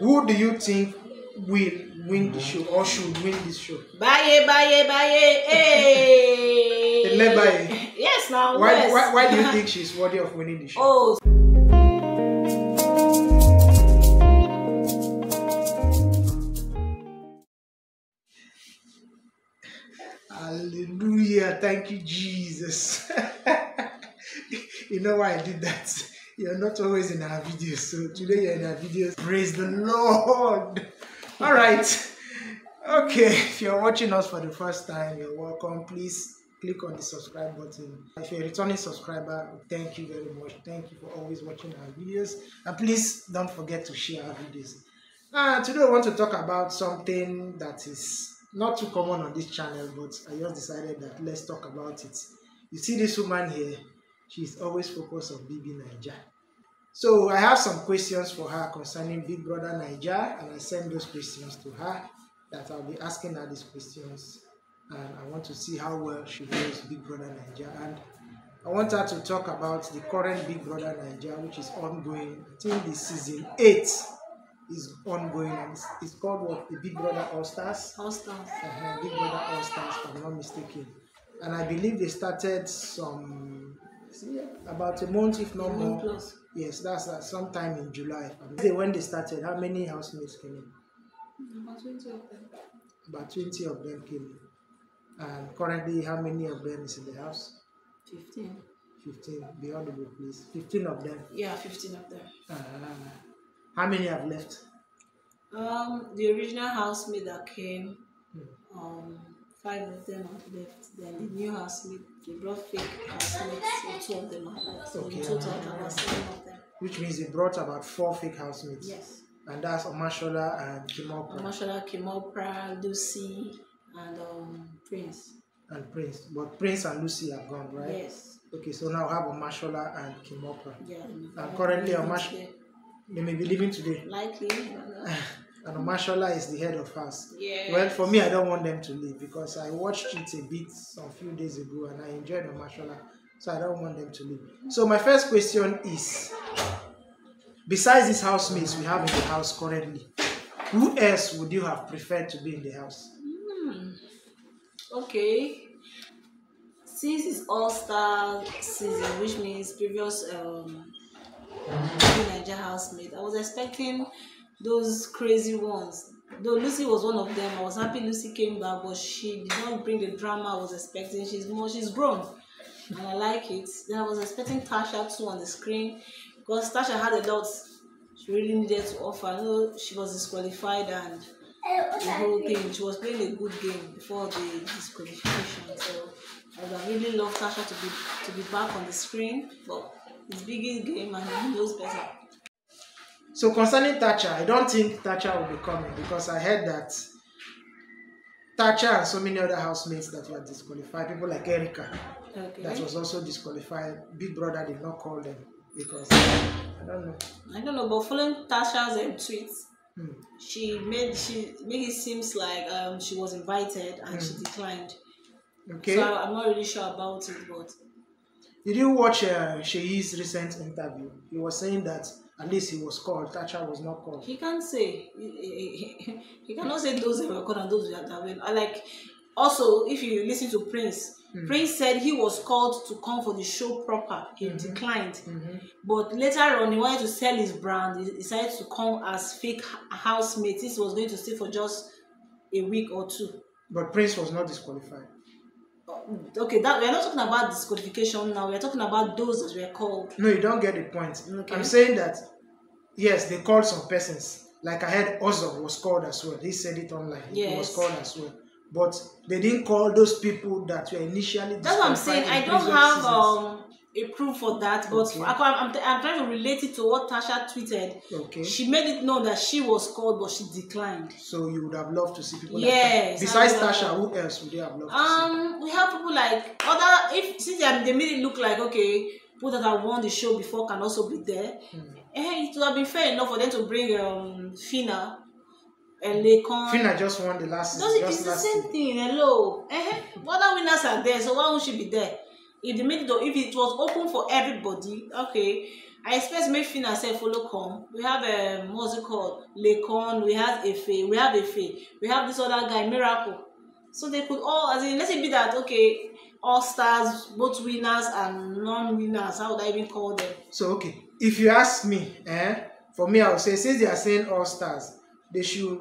Who do you think will win the show or should win this show? Baye. Hey. Baye. Yes, now. Why do you think she's worthy of winning the show? Oh. Hallelujah. Thank you, Jesus. You know why I did that? You're not always in our videos. So today you're in our videos. Praise the Lord. All right. Okay. If you're watching us for the first time, you're welcome. Please click on the subscribe button. If you're a returning subscriber, thank you very much. Thank you for always watching our videos. And please don't forget to share our videos. Today I want to talk about something that is not too common on this channel, but I just decided that let's talk about it. You see this woman here, she's always focused on BBNaija. So I have some questions for her concerning Big Brother Naija, and I send those questions to her that I'll be asking her these questions, and I want to see how well she knows Big Brother Naija. And I want her to talk about the current Big Brother Naija, which is ongoing. I think the season 8 is ongoing, and it's called what? The Big Brother All Stars? All Stars. Big Brother All Stars, if I'm not mistaken. And I believe they started about a month, if not more. Plus. Yes, that's sometime in July. When they started, how many housemates came in? About 20 of them. About 20 of them came in. And currently, how many of them is in the house? 15. 15. Be audible, please. 15 of them. Yeah, 15 of them. How many have left? The original housemate that came, 5 of them have left. Then the new housemate, they brought fake housemates, so 2 of them have left. So in total, about 7 of them. Which means they brought about 4 fake housemates. Yes. And that's Omashola and Kimopra. Omashola, Kimopra, Lucy, and Prince. And Prince. But Prince and Lucy have gone, right? Yes. Okay, so now we have Omashola and Kimopra. Yeah. And currently Omashola, they may be leaving today. Likely. And Omashola is the head of house. Yes. Well, for me, I don't want them to leave because I watched it a bit a few days ago and I enjoyed Omashola. So I don't want them to leave. So my first question is, besides these housemates we have in the house currently, who else would you have preferred to be in the house? Okay. Since it's all-star season, which means previous BBNaija housemate, I was expecting those crazy ones. Though Lucy was one of them, I was happy Lucy came back, but she did not bring the drama I was expecting. She's grown, and I like it. Then I was expecting Tasha too on the screen, because Tasha had a lot she really needed to offer. I know she was disqualified and the whole thing. She was playing a good game before the disqualification, so I would really love Tasha to be back on the screen. But it's biggest game and he knows better. So concerning Tasha, I don't think Tasha will be coming because I heard that Tasha and so many other housemates that were disqualified, people like Erica, that was also disqualified. Big Brother did not call them because I don't know. But following Tasha's tweets, she made it seems like she was invited and she declined. Okay. So I'm not really sure about it, but. Did you watch Sheyi's recent interview? He was saying that at least he was called. Tasha was not called. He can't say. He cannot say those that were called and those that were. I like. Also, if you listen to Prince, Prince said he was called to come for the show proper. He declined. But later on, he wanted to sell his brand. He decided to come as fake housemate. This was going to stay for just a week or 2. But Prince was not disqualified. Okay, that we are not talking about disqualification now. We are talking about those that were called. No, you don't get the point. Okay. I'm saying that yes, they called some persons. Like I heard Ozzo was called as well. He said it online. Yes. He was called as well. But they didn't call those people that were initially disqualified. That's what I'm saying. I don't have a proof for that, but okay. I'm trying to relate it to what Tasha tweeted. Okay. She made it known that she was called, but she declined. So you would have loved to see people like that. Besides Tasha, who else would you have loved to see? We have people like since they made it look like okay, people that have won the show before can also be there. It would have been fair enough for them to bring Fina and Lekon. Fina just won the last season. It's the same thing. Hello. Other winners are there, so why won't she be there? If it was open for everybody, okay, I expect make Fina say follow come. We have what's it called? Lekon, we have Efe, we have this other guy, Miracle. So they could all, as in, let's say be that okay, all stars, both winners and non-winners. How would I even call them? So okay, if you ask me, for me, I would say since they are saying all stars, they should,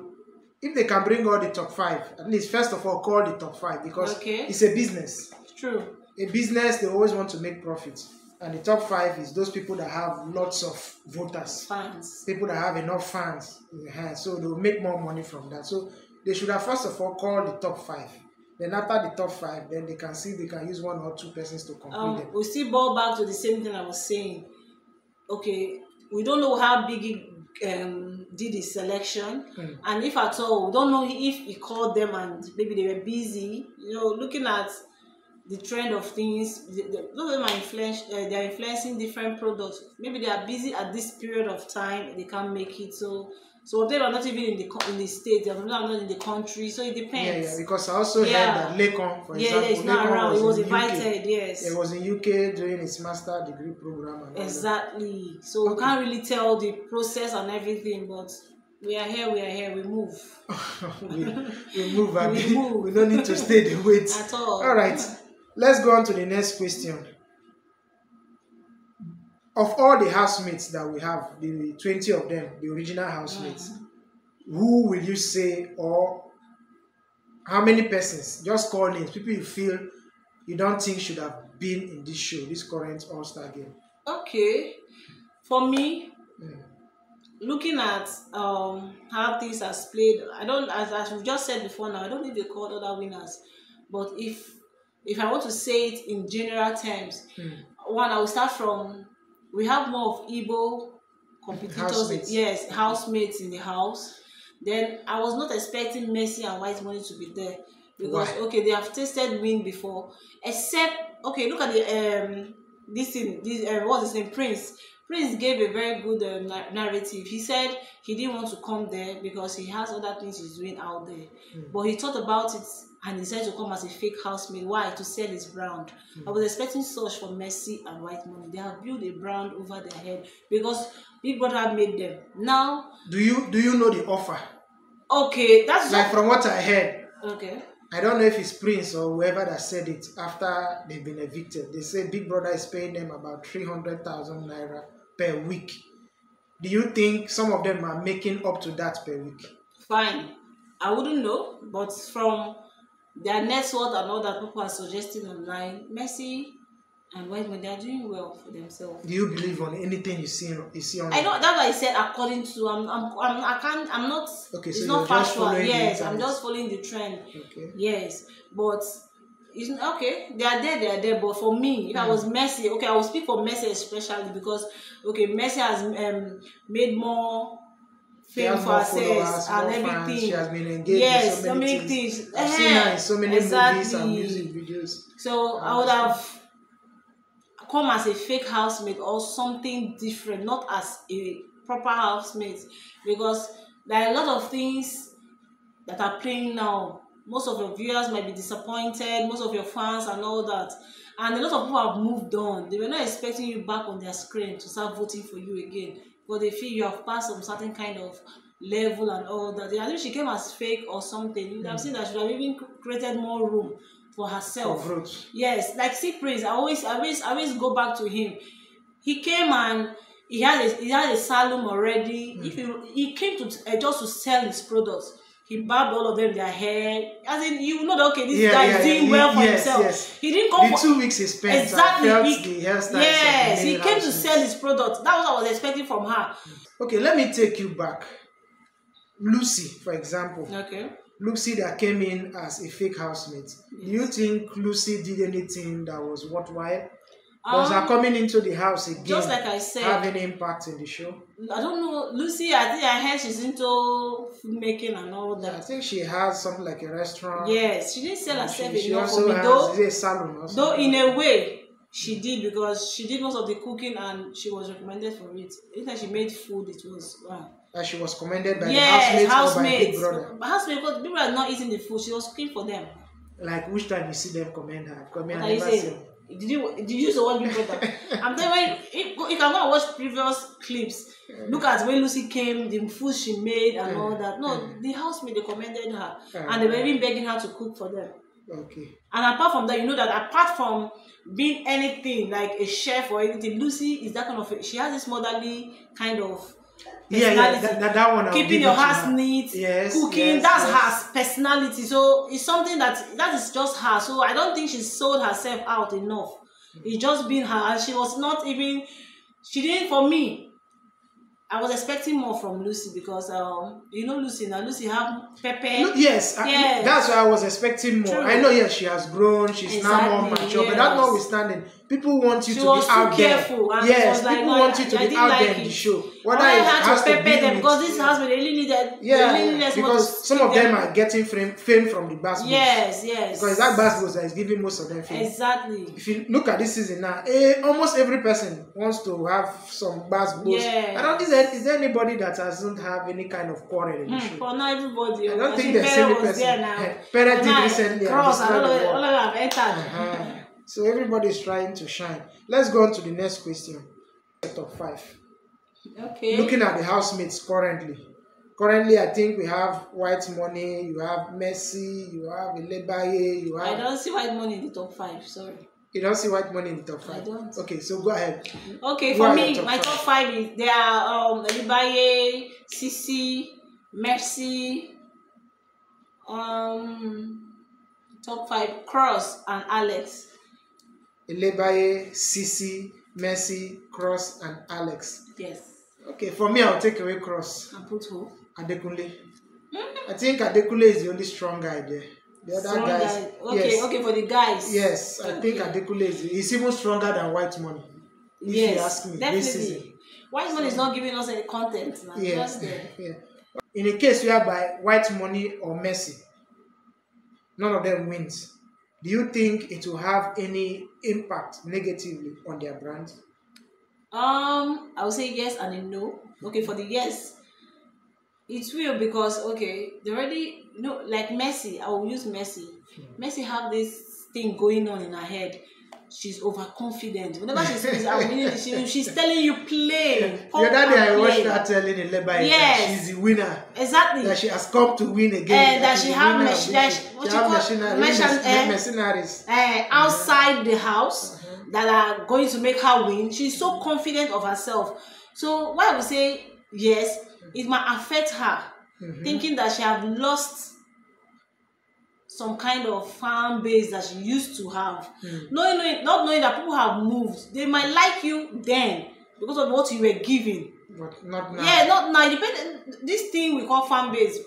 if they can bring all the top 5, at least first of all call the top 5 because it's a business. True. A business, they always want to make profit. And the top 5 is those people that have lots of voters. Fans. People that have enough fans in the hand. So they'll make more money from that. So they should have first of all called the top 5. Then after the top 5, then they can see they can use 1 or 2 persons to complete them. We still ball back to the same thing I was saying. Okay, we don't know how Biggie did his selection, and if at all, we don't know if he called them and maybe they were busy. You know, looking at the trend of things, those of them are they are influencing different products. Maybe they are busy at this period of time, they can't make it. So they are not even in the state, they are not in the country. So it depends. Yeah, because I also heard that Lekon, for example, it's not around. He was invited. UK. Yes, it was in UK doing his master degree program. And exactly. So we can't really tell the process and everything, but we are here. We move. we move. We move. We don't need to stay the wait at all. All right. Let's go on to the next question. Of all the housemates that we have, the 20 of them, the original housemates, who will you say, or how many persons, just call names, people you feel you don't think should have been in this show, this current All-Star game? Okay. For me, looking at how things are played, I don't, as we've just said before now, I don't think they called other winners. But if I want to say it in general terms, one, I will start from, we have more of Igbo competitors, housemates in the house. Then I was not expecting Messi and White Money to be there because they have tasted win before. Except look at the what's his name, Prince. Prince gave a very good narrative. He said he didn't want to come there because he has other things he's doing out there. But he thought about it and decided to come as a fake housemate. Why? To sell his brand. I was expecting such for Messi and White Money. They have built a brand over their head because Big Brother made them. Now, do you know the offer? Okay, that's like from what I heard. Okay. I don't know if it's Prince or whoever that said it after they've been evicted. They say Big Brother is paying them about 300,000 naira per week. Do you think some of them are making up to that per week? Fine. I wouldn't know, but from their net worth and all that people are suggesting online, Messi and White Money, they are doing well for themselves. Do you believe on anything you see online? I know that's what I said. According to I'm not. Okay, it's so not factual. Yes, I'm just following the trend. Okay. Yes, but it's okay. They are there. But for me, if I was Messi, I will speak for Messi especially because Messi has made more fame for herself and everything. Fans. She has been engaged in so many things. I've seen her in so many movies and music videos. So I would have come as a fake housemate or something different, not as a proper housemate, because there are a lot of things that are playing now. Most of your viewers might be disappointed, most of your fans and all that, and a lot of people have moved on. They were not expecting you back on their screen to start voting for you again, but they feel you have passed some certain kind of level and all that. I think she came as fake or something. You have seen that she would have even created more room for herself. Yes, like see Prince, I always go back to him. He came and he had a salon already. If he came to just to sell his products, he barbed all of them their hair. As in, you know that this guy is doing well for himself. Yes. He didn't come the 2 weeks he spent. Exactly. He came to sell his products. That was what I was expecting from her. Okay, let me take you back. Lucy, for example. Okay. Lucy that came in as a fake housemate. Yes. Do you think Lucy did anything that was worthwhile? Was her coming into the house again, just like I said, have any impact in the show? I don't know. Lucy, I think I heard she's into food making and all that. Yeah, I think she has something like a restaurant. Yes, she didn't sell herself enough. She also has a salon or something. Though in a way, she did because she did most of the cooking and she was recommended for it. Anytime she made food, it was wow. And she was commended by the housemates or by Big Brother. Housemates, because people are not eating the food. She was cooking for them. Like which time you see them commend her? What are you saying? Did you use the word big brother? I'm telling you, you can go and watch previous clips. Look at when Lucy came, the food she made and all that. No, the housemaid, they commended her, and they were even begging her to cook for them. Okay. And apart from that, you know that apart from being anything like a chef or anything, Lucy is that kind of. She has this motherly kind of. Yeah, that one. Keeping your house neat, yes, cooking. Yes, that's yes. her personality. So it's something that is just her. So I don't think she sold herself out enough. It's just been her, and she was not even. She didn't. For me, I was expecting more from Lucy because you know Lucy now. Lucy have pepper. Yes, that's why I was expecting more. True. I know, yes, she has grown. She's now more mature, but that notwithstanding, people want you to be out there. Yes, people want you to be out there in the show. Whether it has to pepper them because this house really needed. Because some of them are getting fame from the basketball. Yes. Because that basketball that is giving most of them fame. Exactly. If you look at this season now, almost every person wants to have some basketballs. Yeah. I don't think is there anybody that doesn't have any kind of quarrel in the show? For not everybody. I don't think there's any person. Parent did recently. Cross, all of them have entered. So everybody is trying to shine. Let's go on to the next question. Top 5. Okay. Looking at the housemates currently. Currently, I think we have White Money, you have Mercy, you have Elebaye, you have... I don't see White Money in the top 5, sorry. You don't see White Money in the top 5? I don't. Okay, so go ahead. Okay, for me, my top 5 is there are Elebaye, Sisi, Mercy, top 5, Cross and Alex. Elebaye, Sisi, Mercy, Cross and Alex. Yes. Okay, for me, I'll take away Cross. And put who? Adekunle. I think Adekunle is the only strong guy there. The other guys. Okay, yes. Okay, for the guys. Yes, I think Adekunle is even stronger than White Money. If you ask me, definitely. This season. White Money is not giving us any content now. Yes. In a case whereby White Money or Mercy, none of them wins. Do you think it will have any impact negatively on their brand? I would say yes and a no. Okay, for the yes, it will because they already like Messi. I will use Messi. Messi have this thing going on in her head. She's overconfident. Whenever she speaks, she's telling you play. The other day I watched her telling Elebaye that she's the winner. Exactly. That she has come to win again. That she have mercenaries outside the house that are going to make her win. She's so confident of herself. So why I would say yes, it might affect her, thinking that she have lost some kind of fan base that she used to have. Not knowing that people have moved. They might like you then because of what you were giving. But not now. Yeah, not now. This thing we call fan base,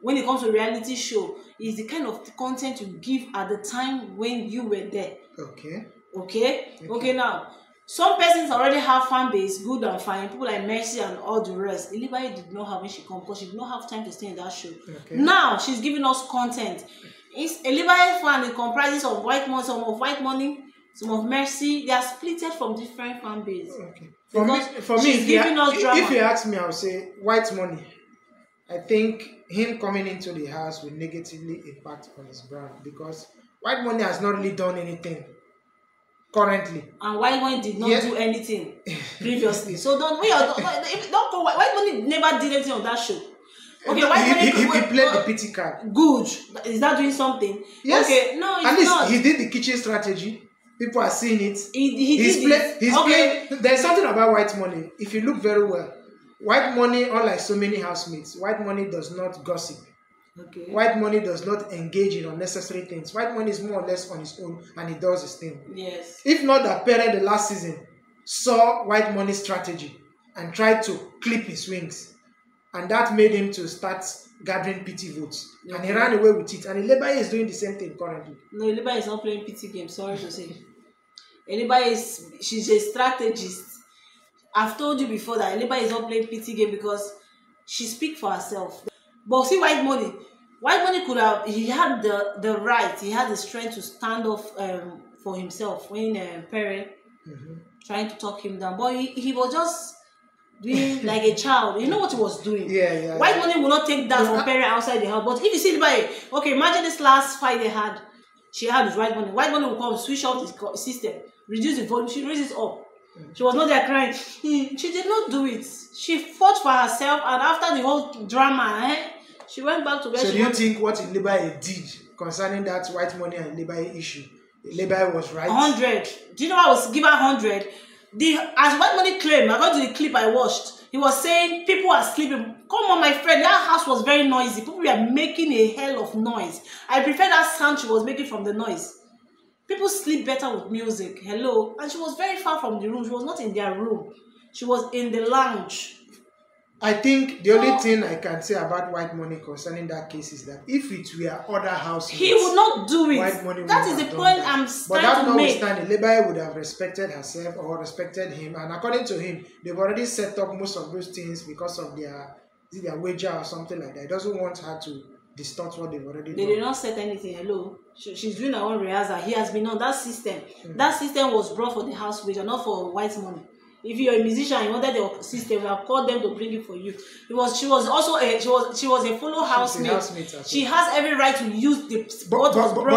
when it comes to reality show, is the kind of content you give at the time when you were there. Okay, now, some persons already have fan base, good and fine. People like Mercy and all the rest. Elebaye did not have when she come because she did not have time to stay in that show. Now, she's giving us content. Elebaye fan, it comprises of White Money, some of White Money, some of Mercy. They are splitted from different fan base. For me, if you ask me, I would say White Money. I think him coming into the house will negatively impact on his brand because White Money has not really done anything currently. And White Money did not do anything previously. So don't go. White Money never did anything on that show. Okay, White Money he played the pity card. Good. Is that doing something? Yes. Okay, no, it's at least not. He did the kitchen strategy. People are seeing it. He's playing. There's something about White Money. If you look very well, White Money, unlike so many housemates, White Money does not gossip. White Money does not engage in unnecessary things. White Money is more or less on his own and he does his thing. Yes. If not that Pere the last season saw White Money's strategy and tried to clip his wings, and that made him to start gathering pity votes. And he ran away with it. And Elebaye is doing the same thing currently. No, Elebaye is not playing pity game, sorry to say. Elebaye she's a strategist. I've told you before that Elebaye is not playing pity game because she speaks for herself. But see, White Money could have, he had the right, he had the strength to stand off for himself when Pere trying to talk him down. But he was just doing like a child. You know what he was doing? White Money will not take that from Pere outside the house. But if you see Elebaye, okay, imagine this last fight they had. she had with white money. White money will come, switch off the system, reduce the volume, she raised it up. She was not there crying. She did not do it. She fought for herself, and after the whole drama, she went back to where so she do you think what Ilebaye did concerning that white money and Ilebaye issue, Ilebaye was right? 100. Do you know I was given 100? As white money claimed, according to the clip I watched, he was saying people are sleeping. Come on, my friend, that house was very noisy. People were making a hell of noise. I prefer that sound she was making from the noise. People sleep better with music. Hello. And she was very far from the room. She was not in their room. She was in the lounge. I think the only thing I can say about white money concerning that case is that if it were other housemates, he would not do it. White money that is the point that. I'm But trying that to make. notwithstanding, Ilebaye would have respected herself or respected him, and according to him, they've already set up most of those things because of their wager or something like that. He doesn't want her to distort what they've already They done. did not set anything. Hello. She's doing her own rehearsal. He has been on that system. That system was brought for the house wager, not for white money. If you're a musician, you wanted the system, you have called them to bring it for you. She was also a fellow housemate. She has every right to use the but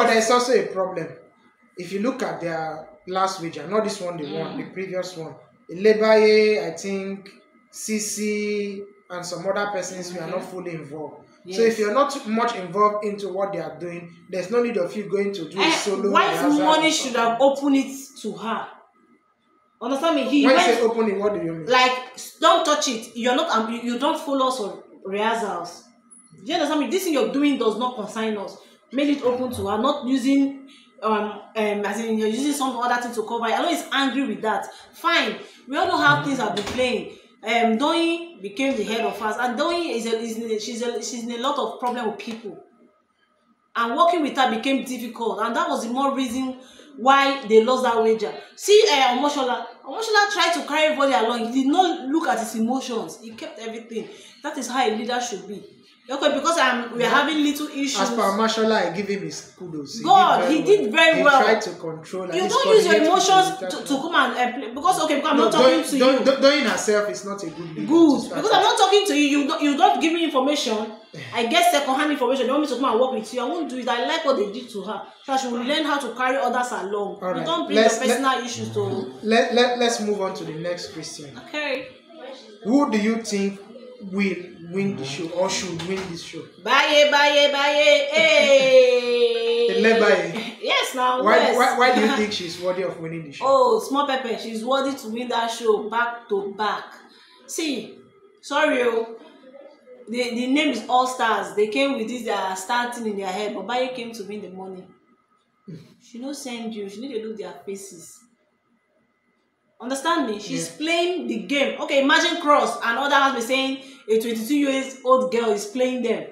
there's also a problem. If you look at their last wager, not this one they won, the previous one, Ilebaye, I think CC and some other persons were not fully involved. Yes. So if you're not much involved into what they are doing, there's no need of you going to do a solo. White money should have opened it to her. Understand me? When you say opening, what do you mean? Like, don't touch it. You're not. You don't follow us on rehearsals. Do you understand me? This thing you're doing does not concern us. Made it open to her, not using as in you're using some other thing to cover it. I know he's angry with that. Fine. We all know how things have been playing. Doyin became the head of us, and Doyin she's in a lot of problem with people. And working with her became difficult, and that was the more reason why they lost that wager. See, Omoshola tried to carry everybody along. He did not look at his emotions. He kept everything. That is how a leader should be. Okay, because we are having little issues. As per Omoshola, I give him his kudos. He did very well. He tried to control. You don't use your emotions to come and play. Because I'm not talking to you. Doing herself is not a good leader. Good. Because I'm not talking to you. You don't give me information. I get second-hand information. They want me to come and work with you. I won't do it. I like what they did to her. So she will learn how to carry others along. Right. You don't bring your personal issues to. Let's move on to the next question. Okay. Who do you think will win the show or should win this show? Baye. Hey. Ilebaye. Yes, now. Why do you think she's worthy of winning the show? Oh, Small Pepper. She's worthy to win that show back to back. See, sorry, the name is All Stars. They came with this starting in their head, but Baye came to win the money. She no send you. She need to look their faces. Understand me? She's playing the game. Okay, imagine Cross and other has been saying a 22-year-old girl is playing them.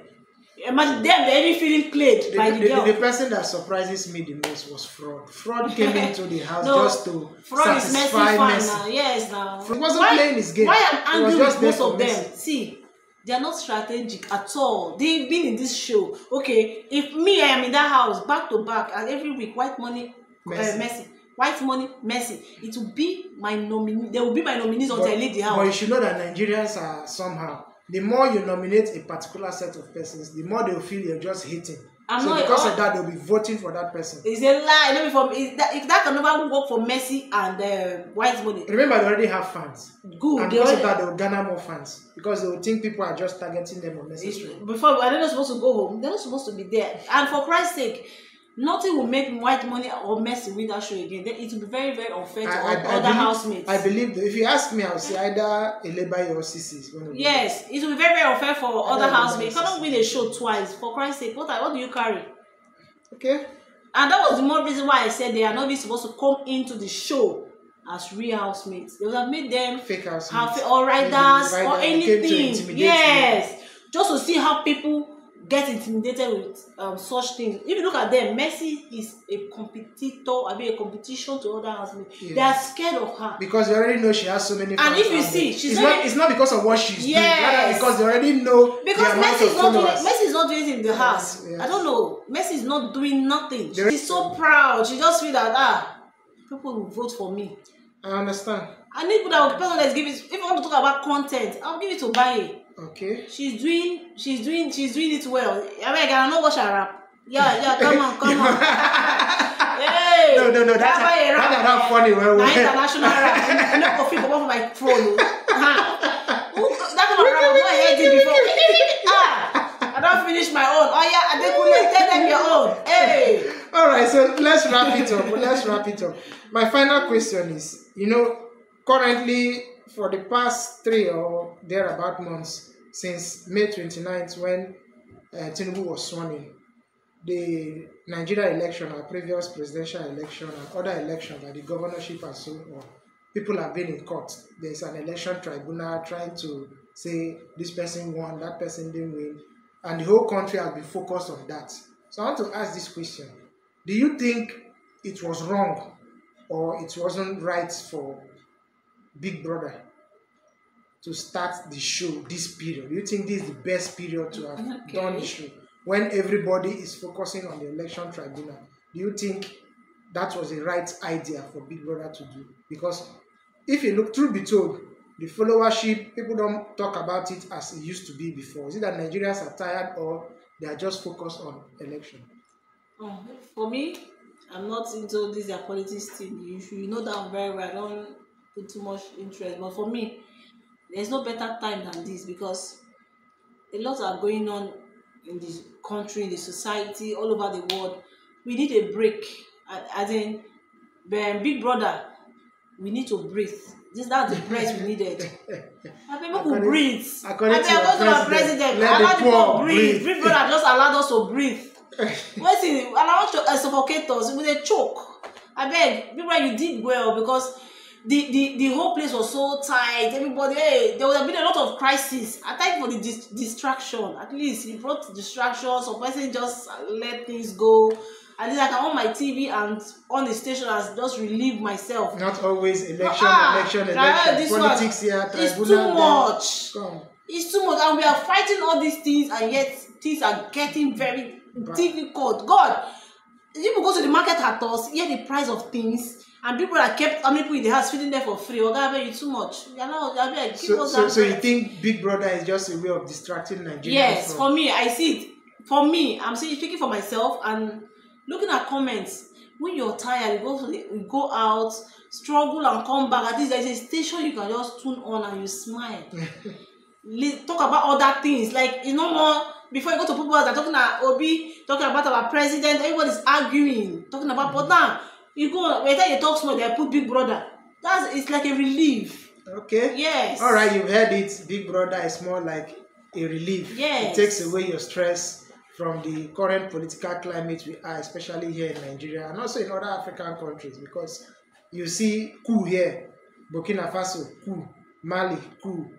Imagine them, they're even feeling played by the girl. The person that surprises me the most was Fraud. Fraud came into the house just to satisfy Messi. Yes, now. He wasn't playing his game. Why I'm angry with most of them? See, they are not strategic at all. They've been in this show. Okay, if me, I am in that house back to back, and every week, White Money, Messi. White Money, Messi. It will be my nominee. They will be my nominees until I leave the house. But you should know that Nigerians are somehow. The more you nominate a particular set of persons, the more they'll feel you're just hating. Because of that, they'll be voting for that person. It's a lie. If that can never work for Messi and White Money. Remember, they already have fans. Good. And because of that, they'll garner more fans. Because they'll think people are just targeting them on Messi. Before, they're not supposed to go home. They're not supposed to be there. And for Christ's sake, nothing will make White Money or Messi win that show again. Then it will be very, very unfair to other housemates. I believe that if you ask me, I'll say either Ilebaye or CC. Yes, it will be very, very unfair for other housemates. You cannot win a show twice. For Christ's sake, what do you carry? Okay. And that was the more reason why I said they are not supposed to come into the show as real housemates. They would have made them fake housemates or riders or anything. Yes, just to see how people get intimidated with such things. If you look at them, Messi is a competitor, a competition to other housemates. Yes. They are scared of her. Because they already know she has so many fans. And if you see, it's not because of what she's doing, rather because they already know because Messi is not doing it in the house. Yes. I don't know. Messi is not doing nothing. She's so proud. She just feel that people will vote for me. I understand. I need people that will give it. If I want to talk about content, I'll give it to Baye. Okay. She's doing it well. I mean, I cannot watch her rap. Yeah, come on. Hey, no, that's not funny. Well, international rap. You know, coffee come off my phone. That kind of rap, I've not heard it before. I don't finish my own. Oh yeah, Adekunle, tell them your own. Hey. All right, so let's wrap it up. My final question is, currently for the past 3 or thereabout months since May 29th when Tinubu was sworn in, the Nigeria election, our previous presidential election and other elections like the governorship and so on, people have been in court. There's an election tribunal trying to say this person won, that person didn't win, and the whole country has been focused on that. So I want to ask this question. Do you think it was wrong or it wasn't right for Big Brother to start the show this period? Do you think this is the best period to have done the show? When everybody is focusing on the election tribunal, do you think that was the right idea for Big Brother to do? Because if you look, truth be told, the followership, people don't talk about it as it used to be before. Is it that Nigerians are tired or they are just focused on election? For me, I'm not into this politics thing. You know that very well. I don't put too much interest. But for me, there's no better time than this because a lot are going on in this country, in the society, all over the world. We need a break. As in, Big Brother, we need to breathe. That's the breath we needed. And people could breathe. According to our president, let the poor breathe. Big Brother just allowed us to breathe. Waiting, allow to suffocate us with a choke. I beg, Big Brother, you did well because the whole place was so tight. Everybody, there would have been a lot of crisis. I thank for the distraction. At least he brought distractions. Some person just let things go. At least I can on my TV and on the station and just relieve myself. Not always election. Politics here, it's too much. It's too much, and we are fighting all these things, and yet things are getting very difficult. God, people go to the market at us, hear the price of things. And people that kept how many people in the house feeding there for free. Okay, you too much. So you think Big Brother is just a way of distracting Nigerians? Yes, for me, I see it. For me, I'm speaking for myself and looking at comments. When you're tired, you go out, struggle and come back. At least there's a station you can just tune on and you smile. Talk about other things like more. Before you go to people that are talking about Obi, talking about our president, everybody's arguing, talking about but now. You go, whether you talk small, they put Big Brother. It's like a relief. Okay. Yes. All right, you've heard it. Big Brother is more like a relief. Yes. It takes away your stress from the current political climate we are, especially here in Nigeria and also in other African countries, because you see coup here, Burkina Faso, coup, Mali, coup,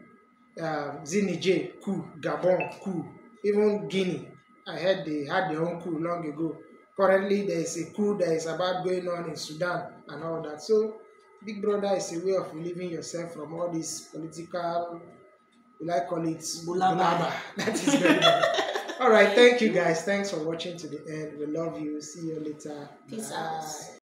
Niger, coup, Gabon, coup, even Guinea. I heard they had their own coup long ago. Currently, there is a coup that is about going on in Sudan and all that. So, Big Brother is a way of relieving yourself from all this political, call it bulaba. That is very bad. All right, thank you guys. Thanks for watching to the end. We love you. See you later. Peace out.